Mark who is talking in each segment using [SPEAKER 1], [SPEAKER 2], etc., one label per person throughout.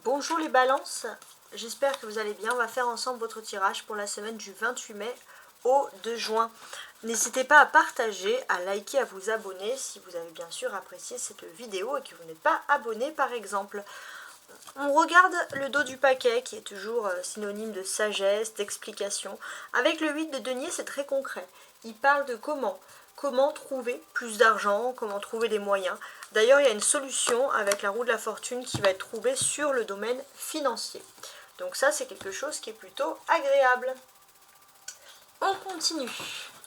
[SPEAKER 1] Bonjour les balances, j'espère que vous allez bien. On va faire ensemble votre tirage pour la semaine du 28 mai au 2 juin. N'hésitez pas à partager, à liker, à vous abonner si vous avez bien sûr apprécié cette vidéo et que vous n'êtes pas abonné par exemple. On regarde le dos du paquet qui est toujours synonyme de sagesse, d'explication. Avec le 8 de denier, c'est très concret. Il parle de comment trouver plus d'argent, comment trouver des moyens. D'ailleurs, il y a une solution avec la roue de la fortune qui va être trouvée sur le domaine financier. Donc ça, c'est quelque chose qui est plutôt agréable. On continue.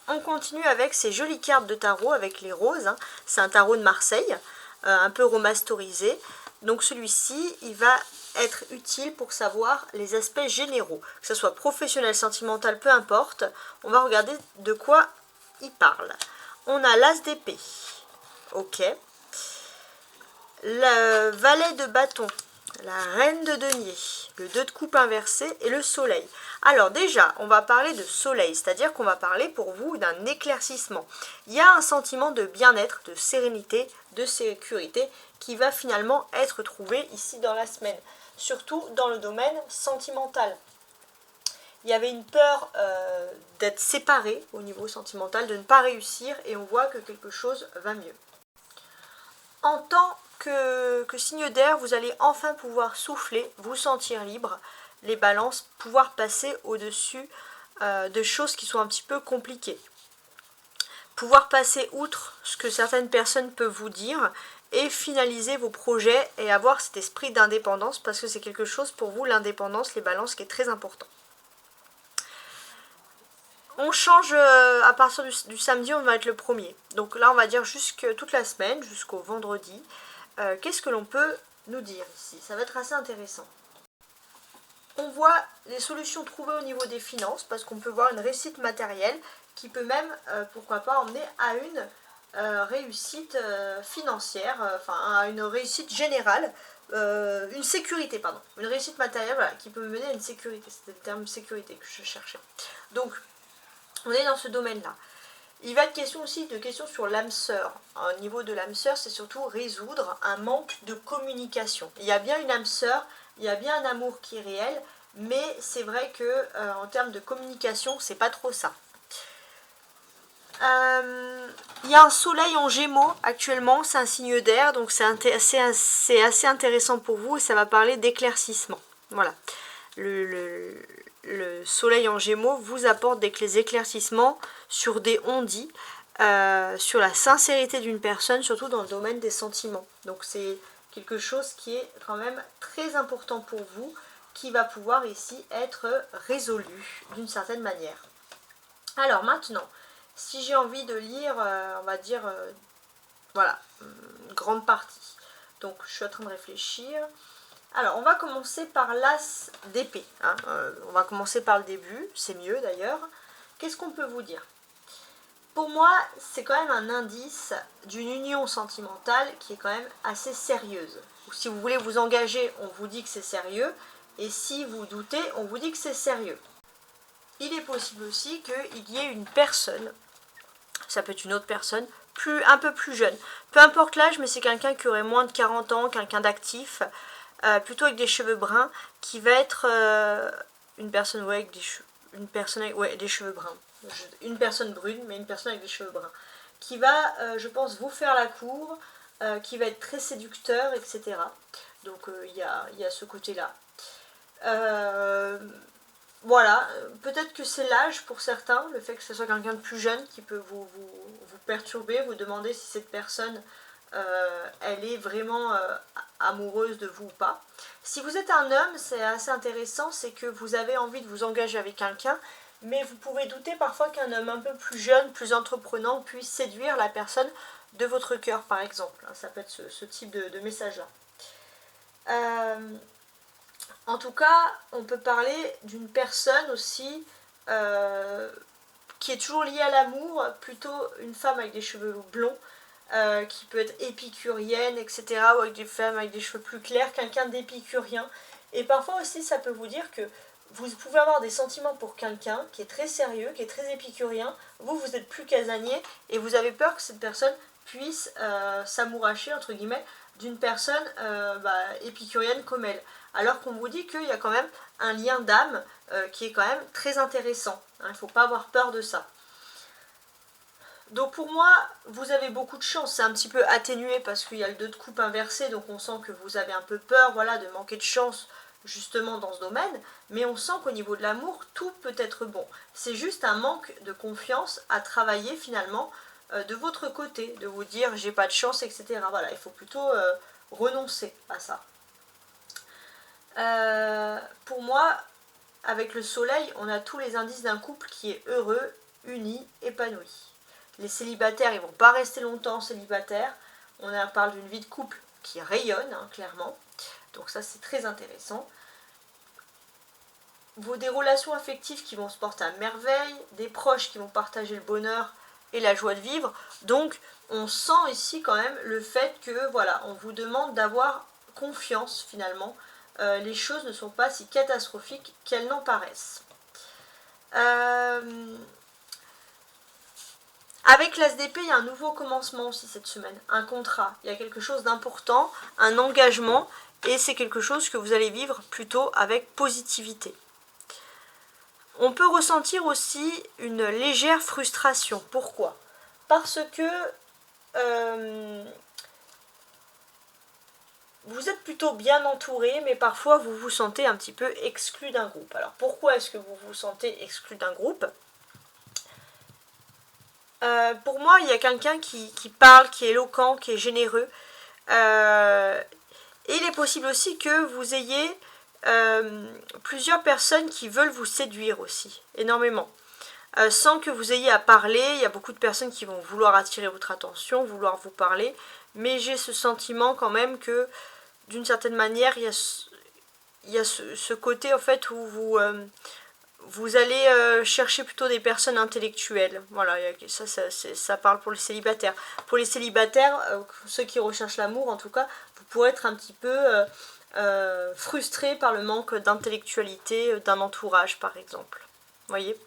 [SPEAKER 1] On continue avec ces jolies cartes de tarot avec les roses. C'est un tarot de Marseille, un peu remasterisé. Donc celui-ci, il va être utile pour savoir les aspects généraux, que ce soit professionnel, sentimental, peu importe. On va regarder de quoi il parle. On a l'as d'épée, ok. Le valet de bâton, la reine de denier, le 2 de coupe inversé et le soleil. Alors déjà, on va parler de soleil, c'est-à-dire qu'on va parler pour vous d'un éclaircissement. Il y a un sentiment de bien-être, de sérénité, de sécurité qui va finalement être trouvé ici dans la semaine, surtout dans le domaine sentimental. Il y avait une peur d'être séparé au niveau sentimental, de ne pas réussir, et on voit que quelque chose va mieux. En tant que signe d'air, vous allez enfin pouvoir souffler, vous sentir libre, les balances, pouvoir passer au-dessus de choses qui sont un petit peu compliquées. Pouvoir passer outre ce que certaines personnes peuvent vous dire et finaliser vos projets et avoir cet esprit d'indépendance parce que c'est quelque chose pour vous, l'indépendance, les balances, qui est très important. On change à partir du samedi, on va être le 1er. Donc là, on va dire toute la semaine, jusqu'au vendredi. Qu'est-ce que l'on peut nous dire ici? Ça va être assez intéressant. On voit les solutions trouvées au niveau des finances, parce qu'on peut voir une réussite matérielle qui peut même, pourquoi pas, emmener à une réussite financière, enfin à une réussite générale, une sécurité, pardon. Une réussite matérielle, voilà, qui peut mener à une sécurité. C'était le terme sécurité que je cherchais. Donc, on est dans ce domaine-là. Il va être question aussi de questions sur l'âme sœur. Au niveau de l'âme sœur, c'est surtout résoudre un manque de communication. Il y a bien une âme sœur, il y a bien un amour qui est réel, mais c'est vrai que en termes de communication, c'est pas trop ça. Il y a un soleil en gémeaux actuellement, c'est un signe d'air, donc c'est assez intéressant pour vous et ça va parler d'éclaircissement. Voilà. Le soleil en gémeaux vous apporte des éclaircissements sur des on-dit, sur la sincérité d'une personne, surtout dans le domaine des sentiments. Donc c'est quelque chose qui est quand même très important pour vous, qui va pouvoir ici être résolu d'une certaine manière. Alors maintenant, si j'ai envie de lire, on va dire, voilà, une grande partie. Donc je suis en train de réfléchir. Alors, on va commencer par l'as d'épée. On va commencer par le début, c'est mieux d'ailleurs. Qu'est-ce qu'on peut vous dire? Pour moi, c'est quand même un indice d'une union sentimentale qui est quand même assez sérieuse. Si vous voulez vous engager, on vous dit que c'est sérieux. Et si vous doutez, on vous dit que c'est sérieux. Il est possible aussi qu'il y ait une personne, ça peut être une autre personne, un peu plus jeune. Peu importe l'âge, mais c'est quelqu'un qui aurait moins de 40 ans, quelqu'un d'actif, plutôt avec des cheveux bruns, qui va être une personne avec des cheveux bruns. Une personne brune, mais une personne avec des cheveux bruns. Qui va, je pense, vous faire la cour, qui va être très séducteur, etc. Donc il y a ce côté-là. Voilà, peut-être que c'est l'âge pour certains, le fait que ce soit quelqu'un de plus jeune qui peut vous perturber, vous demander si cette personne, elle est vraiment amoureuse de vous ou pas. Si vous êtes un homme, c'est assez intéressant, c'est que vous avez envie de vous engager avec quelqu'un, mais vous pouvez douter parfois qu'un homme un peu plus jeune, plus entreprenant, puisse séduire la personne de votre cœur, par exemple. Ça peut être ce type de message-là. En tout cas, on peut parler d'une personne aussi qui est toujours liée à l'amour, plutôt une femme avec des cheveux blonds, qui peut être épicurienne, etc. Ou avec des femmes avec des cheveux plus clairs, quelqu'un d'épicurien. Et parfois aussi, ça peut vous dire que vous pouvez avoir des sentiments pour quelqu'un qui est très sérieux, qui est très épicurien. Vous êtes plus casanier et vous avez peur que cette personne puisse s'amouracher, entre guillemets, d'une personne épicurienne comme elle. Alors qu'on vous dit qu'il y a quand même un lien d'âme qui est quand même très intéressant. Il ne faut pas avoir peur de ça. Donc pour moi, vous avez beaucoup de chance. C'est un petit peu atténué parce qu'il y a le 2 de coupe inversé, donc on sent que vous avez un peu peur, voilà, de manquer de chance justement dans ce domaine. Mais on sent qu'au niveau de l'amour, tout peut être bon. C'est juste un manque de confiance à travailler finalement de votre côté, de vous dire j'ai pas de chance, etc. Voilà, il faut plutôt renoncer à ça. Pour moi, avec le soleil, on a tous les indices d'un couple qui est heureux, uni, épanoui. Les célibataires, ils ne vont pas rester longtemps célibataires. On parle d'une vie de couple qui rayonne, hein, clairement. Donc ça, c'est très intéressant. Des relations affectives qui vont se porter à merveille, des proches qui vont partager le bonheur et la joie de vivre. Donc, on sent ici quand même le fait que, voilà, on vous demande d'avoir confiance, finalement. Les choses ne sont pas si catastrophiques qu'elles n'en paraissent. Avec l'As d'épée, il y a un nouveau commencement aussi cette semaine, un contrat. Il y a quelque chose d'important, un engagement, et c'est quelque chose que vous allez vivre plutôt avec positivité. On peut ressentir aussi une légère frustration. Pourquoi? Parce que vous êtes plutôt bien entouré, mais parfois vous vous sentez un petit peu exclu d'un groupe. Alors pourquoi est-ce que vous vous sentez exclu d'un groupe? Pour moi, il y a quelqu'un qui parle, qui est éloquent, qui est généreux. Et il est possible aussi que vous ayez plusieurs personnes qui veulent vous séduire aussi, énormément. Sans que vous ayez à parler, il y a beaucoup de personnes qui vont vouloir attirer votre attention, vouloir vous parler. Mais j'ai ce sentiment quand même que, d'une certaine manière, il y a ce côté en fait où vous allez chercher plutôt des personnes intellectuelles. Voilà, ça parle pour les célibataires. Pour les célibataires, ceux qui recherchent l'amour en tout cas, vous pourrez être un petit peu frustré par le manque d'intellectualité d'un entourage par exemple. Vous voyez.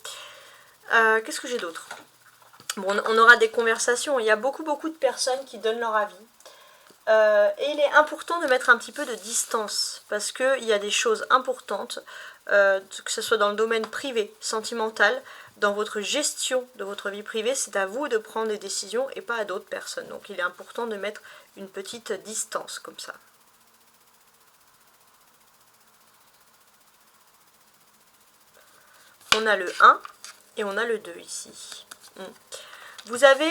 [SPEAKER 1] Qu'est-ce que j'ai d'autre? Bon, on aura des conversations. Il y a beaucoup de personnes qui donnent leur avis. Et il est important de mettre un petit peu de distance parce qu'il y a des choses importantes, que ce soit dans le domaine privé, sentimental, dans votre gestion de votre vie privée, c'est à vous de prendre des décisions et pas à d'autres personnes. Donc il est important de mettre une petite distance comme ça. On a le 1 et on a le 2 ici. Vous avez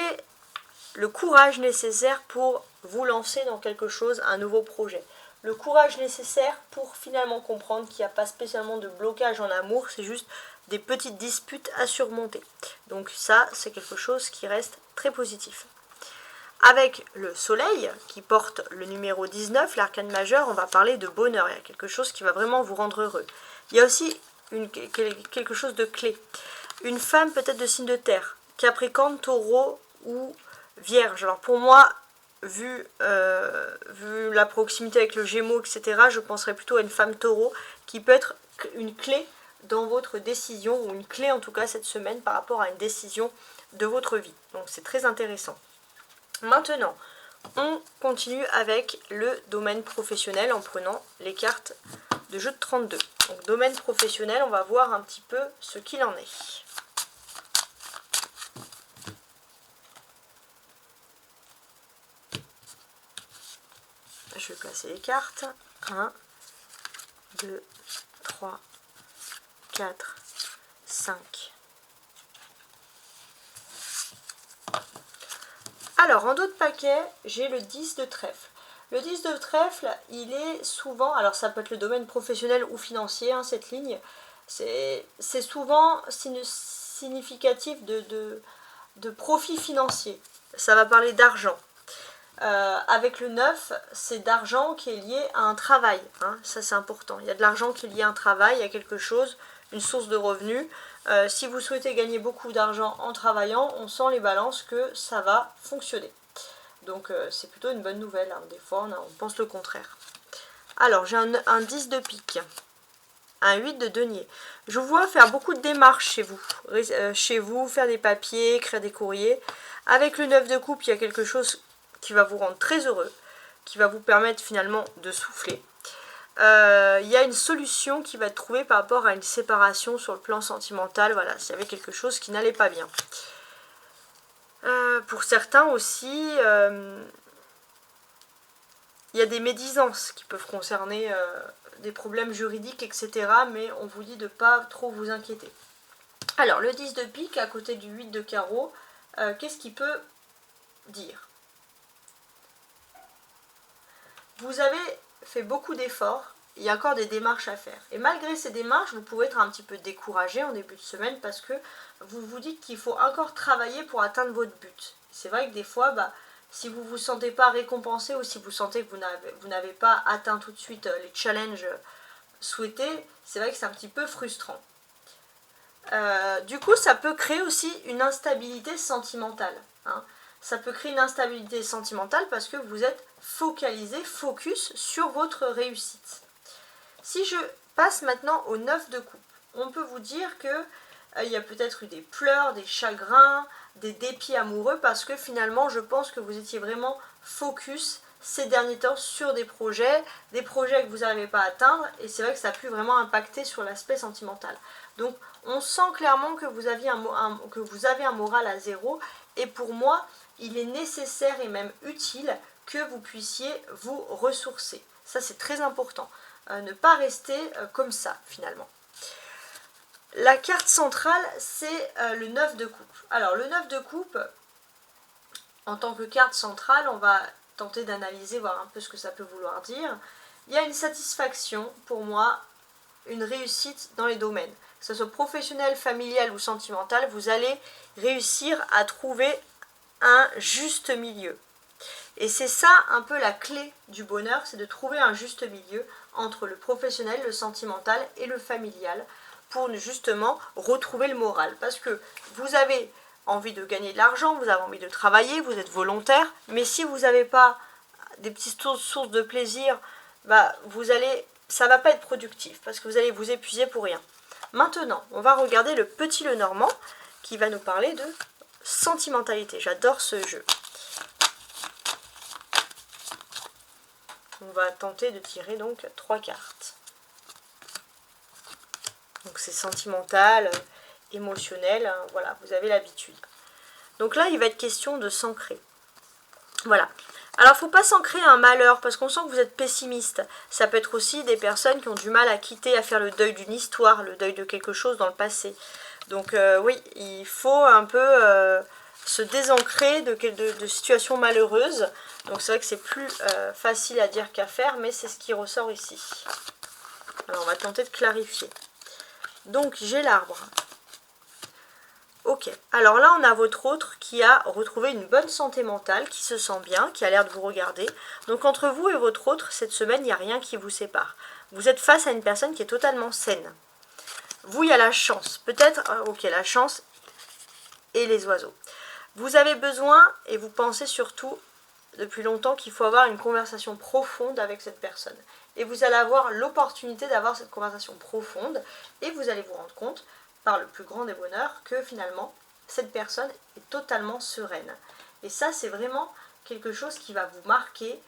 [SPEAKER 1] le courage nécessaire pour vous lancer dans quelque chose, un nouveau projet. Le courage nécessaire pour finalement comprendre qu'il n'y a pas spécialement de blocage en amour, c'est juste des petites disputes à surmonter. Donc ça, c'est quelque chose qui reste très positif. Avec le soleil, qui porte le numéro 19, l'arcane majeur, on va parler de bonheur. Il y a quelque chose qui va vraiment vous rendre heureux. Il y a aussi quelque chose de clé. Une femme peut-être de signe de terre, Capricorne, Taureau ou Vierge. Alors pour moi, vu la proximité avec le Gémeaux, etc., je penserais plutôt à une femme Taureau qui peut être une clé dans votre décision, ou une clé en tout cas cette semaine par rapport à une décision de votre vie. Donc c'est très intéressant. Maintenant, on continue avec le domaine professionnel en prenant les cartes de jeu de 32. Donc domaine professionnel, on va voir un petit peu ce qu'il en est. Je vais placer les cartes. 1, 2, 3, 4, 5. Alors, en dos de paquet, j'ai le 10 de trèfle. Le 10 de trèfle, il est souvent, alors ça peut être le domaine professionnel ou financier, hein, cette ligne, c'est souvent significatif de profit financier. Ça va parler d'argent. Avec le 9, c'est d'argent qui est lié à un travail, hein, ça c'est important. Il y a de l'argent qui est lié à un travail, à quelque chose, une source de revenus. Si vous souhaitez gagner beaucoup d'argent en travaillant, on sent les balances que ça va fonctionner. Donc c'est plutôt une bonne nouvelle, hein. Des fois on pense le contraire. Alors j'ai un 10 de pique, un 8 de denier. Je vous vois faire beaucoup de démarches chez vous, faire des papiers, écrire des courriers. Avec le 9 de coupe, il y a quelque chose qui va vous rendre très heureux, qui va vous permettre finalement de souffler. Il y a une solution qui va être trouvée par rapport à une séparation sur le plan sentimental, voilà, s'il y avait quelque chose qui n'allait pas bien. Pour certains aussi, il y a des médisances qui peuvent concerner des problèmes juridiques, etc. Mais on vous dit de ne pas trop vous inquiéter. Alors, le 10 de pique à côté du 8 de carreau, qu'est-ce qu'il peut dire? Vous avez fait beaucoup d'efforts, il y a encore des démarches à faire. Et malgré ces démarches, vous pouvez être un petit peu découragé en début de semaine parce que vous vous dites qu'il faut encore travailler pour atteindre votre but. C'est vrai que des fois, si vous ne vous sentez pas récompensé ou si vous sentez que vous n'avez pas atteint tout de suite les challenges souhaités, c'est vrai que c'est un petit peu frustrant. Du coup, ça peut créer aussi une instabilité sentimentale. Hein. Ça peut créer une instabilité sentimentale parce que vous êtes focalisé, focus sur votre réussite. Si je passe maintenant au 9 de coupe, on peut vous dire que il y a peut-être eu des pleurs, des chagrins, des dépits amoureux parce que finalement je pense que vous étiez vraiment focus ces derniers temps sur des projets que vous n'arrivez pas à atteindre et c'est vrai que ça a pu vraiment impacter sur l'aspect sentimental. Donc on sent clairement que vous avez un moral à zéro et pour moi il est nécessaire et même utile que vous puissiez vous ressourcer. Ça c'est très important, ne pas rester comme ça finalement. La carte centrale, c'est le 9 de coupe. Alors, le 9 de coupe, en tant que carte centrale, on va tenter d'analyser, voir un peu ce que ça peut vouloir dire. Il y a une satisfaction, pour moi, une réussite dans les domaines. Que ce soit professionnel, familial ou sentimental, vous allez réussir à trouver un juste milieu. Et c'est ça un peu la clé du bonheur, c'est de trouver un juste milieu entre le professionnel, le sentimental et le familial, pour justement retrouver le moral. Parce que vous avez envie de gagner de l'argent, vous avez envie de travailler, vous êtes volontaire, mais si vous n'avez pas des petites sources de plaisir, ça ne va pas être productif, parce que vous allez vous épuiser pour rien. Maintenant, on va regarder le petit Lenormand, qui va nous parler de sentimentalité. J'adore ce jeu. On va tenter de tirer donc 3 cartes. Donc c'est sentimental, émotionnel, hein, voilà, vous avez l'habitude. Donc là, il va être question de s'ancrer. Voilà. Alors, il ne faut pas s'ancrer à un malheur, parce qu'on sent que vous êtes pessimiste. Ça peut être aussi des personnes qui ont du mal à quitter, à faire le deuil d'une histoire, le deuil de quelque chose dans le passé. Donc oui, il faut un peu se désancrer de situations malheureuses. Donc c'est vrai que c'est plus facile à dire qu'à faire, mais c'est ce qui ressort ici. Alors, on va tenter de clarifier. Donc, j'ai l'arbre. Ok, alors là, on a votre autre qui a retrouvé une bonne santé mentale, qui se sent bien, qui a l'air de vous regarder. Donc, entre vous et votre autre, cette semaine, il n'y a rien qui vous sépare. Vous êtes face à une personne qui est totalement saine. Vous, il y a la chance. Peut-être, ok, la chance et les oiseaux. Vous avez besoin, et vous pensez surtout depuis longtemps qu'il faut avoir une conversation profonde avec cette personne. Et vous allez avoir l'opportunité d'avoir cette conversation profonde et vous allez vous rendre compte, par le plus grand des bonheurs, que finalement, cette personne est totalement sereine. Et ça, c'est vraiment quelque chose qui va vous marquer,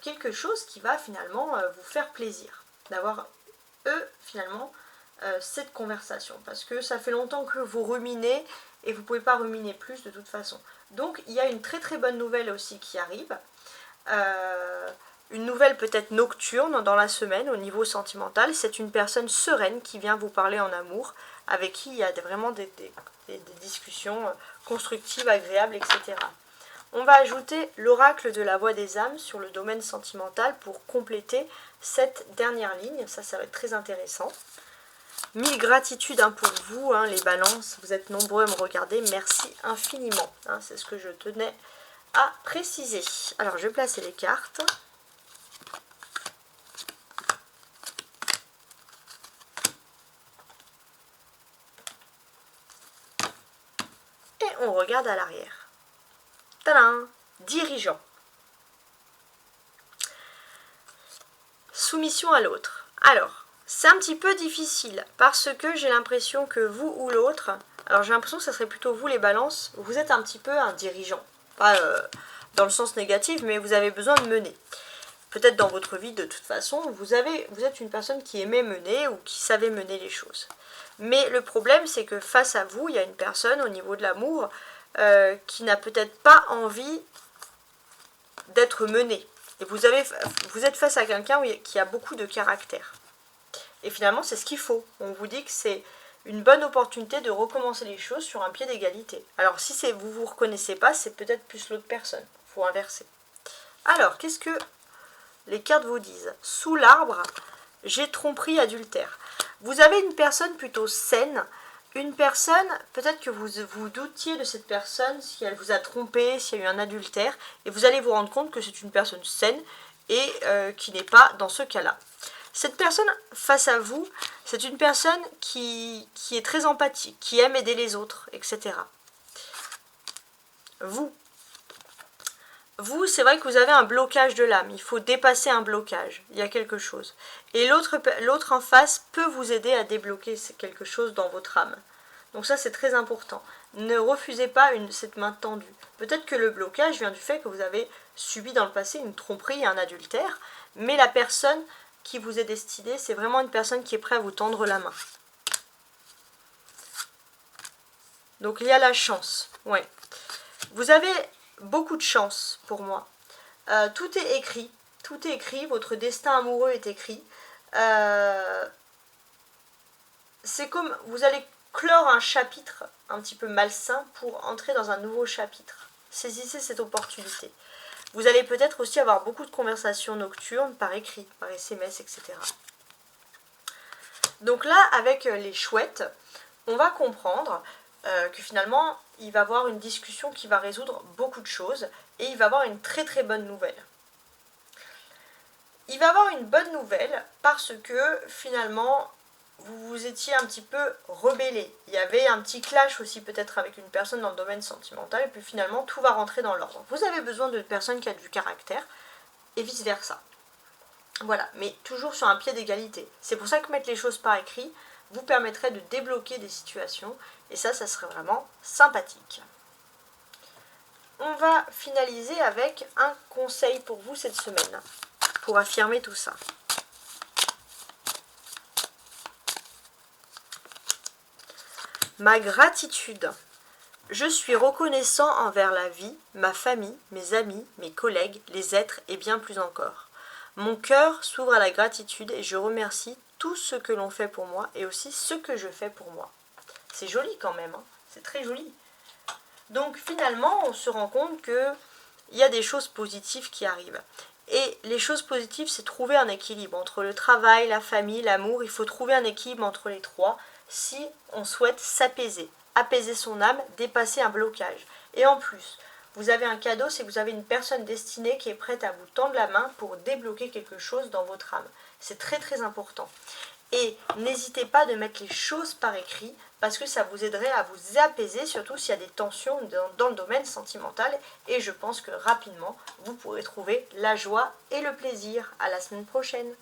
[SPEAKER 1] quelque chose qui va finalement vous faire plaisir d'avoir, finalement, cette conversation. Parce que ça fait longtemps que vous ruminez et vous ne pouvez pas ruminer plus de toute façon. Donc, il y a une très très bonne nouvelle aussi qui arrive. Une nouvelle peut-être nocturne dans la semaine au niveau sentimental. C'est une personne sereine qui vient vous parler en amour, avec qui il y a vraiment des discussions constructives, agréables, etc. On va ajouter l'oracle de la voix des âmes sur le domaine sentimental pour compléter cette dernière ligne. Ça va être très intéressant. Mille gratitudes pour vous, les balances. Vous êtes nombreux à me regarder. Merci infiniment. C'est ce que je tenais à préciser. Alors, je vais placer les cartes. Et on regarde à l'arrière. Tadam! Dirigeant. Soumission à l'autre. Alors, c'est un petit peu difficile parce que j'ai l'impression que vous ou l'autre, alors j'ai l'impression que ça serait plutôt vous les balances, vous êtes un petit peu un dirigeant. Pas dans le sens négatif, mais vous avez besoin de mener. peut-être dans votre vie de toute façon, vous êtes une personne qui aimait mener ou qui savait mener les choses. Mais le problème, c'est que face à vous, il y a une personne au niveau de l'amour qui n'a peut-être pas envie d'être menée. Et vous êtes face à quelqu'un qui a beaucoup de caractère. Et finalement, c'est ce qu'il faut. On vous dit que c'est une bonne opportunité de recommencer les choses sur un pied d'égalité. Alors, si vous ne vous reconnaissez pas, c'est peut-être plus l'autre personne. Il faut inverser. Alors, qu'est-ce que les cartes vous disent? Sous l'arbre, j'ai tromperie adultère. Vous avez une personne plutôt saine. Une personne, peut-être que vous doutiez de cette personne, si elle vous a trompé, s'il y a eu un adultère, et vous allez vous rendre compte que c'est une personne saine et qui n'est pas dans ce cas-là. Cette personne face à vous, c'est une personne qui est très empathique, qui aime aider les autres, etc. Vous, c'est vrai que vous avez un blocage de l'âme, il faut dépasser un blocage, il y a quelque chose. Et l'autre en face peut vous aider à débloquer quelque chose dans votre âme. Donc ça, c'est très important. Ne refusez pas cette main tendue. Peut-être que le blocage vient du fait que vous avez subi dans le passé une tromperie et un adultère, mais la personne qui vous est destinée, c'est vraiment une personne qui est prête à vous tendre la main. Donc il y a la chance, ouais. Vous avez beaucoup de chance pour moi. Tout est écrit, votre destin amoureux est écrit. C'est comme vous allez clore un chapitre un petit peu malsain pour entrer dans un nouveau chapitre. Saisissez cette opportunité. Vous allez peut-être aussi avoir beaucoup de conversations nocturnes par écrit, par SMS, etc. Donc là, avec les chouettes, on va comprendre que finalement, il va y avoir une discussion qui va résoudre beaucoup de choses et il va y avoir une très très bonne nouvelle. Il va y avoir une bonne nouvelle parce que finalement, vous vous étiez un petit peu rebellé. Il y avait un petit clash aussi peut-être avec une personne dans le domaine sentimental et puis finalement, tout va rentrer dans l'ordre. Vous avez besoin d'une personne qui a du caractère et vice-versa. Voilà, mais toujours sur un pied d'égalité. C'est pour ça que mettre les choses par écrit vous permettrait de débloquer des situations et ça serait vraiment sympathique. On va finaliser avec un conseil pour vous cette semaine, pour affirmer tout ça. Ma gratitude. Je suis reconnaissant envers la vie, ma famille, mes amis, mes collègues, les êtres et bien plus encore. Mon cœur s'ouvre à la gratitude et je remercie tout ce que l'on fait pour moi et aussi ce que je fais pour moi. C'est joli quand même, hein, c'est très joli. Donc finalement, on se rend compte qu'il y a des choses positives qui arrivent. Et les choses positives, c'est trouver un équilibre entre le travail, la famille, l'amour. Il faut trouver un équilibre entre les trois si on souhaite s'apaiser, apaiser son âme, dépasser un blocage. Et en plus, vous avez un cadeau, c'est que vous avez une personne destinée qui est prête à vous tendre la main pour débloquer quelque chose dans votre âme. C'est très très important. Et n'hésitez pas de mettre les choses par écrit parce que ça vous aiderait à vous apaiser, surtout s'il y a des tensions dans le domaine sentimental. Et je pense que rapidement, vous pourrez trouver la joie et le plaisir. À la semaine prochaine.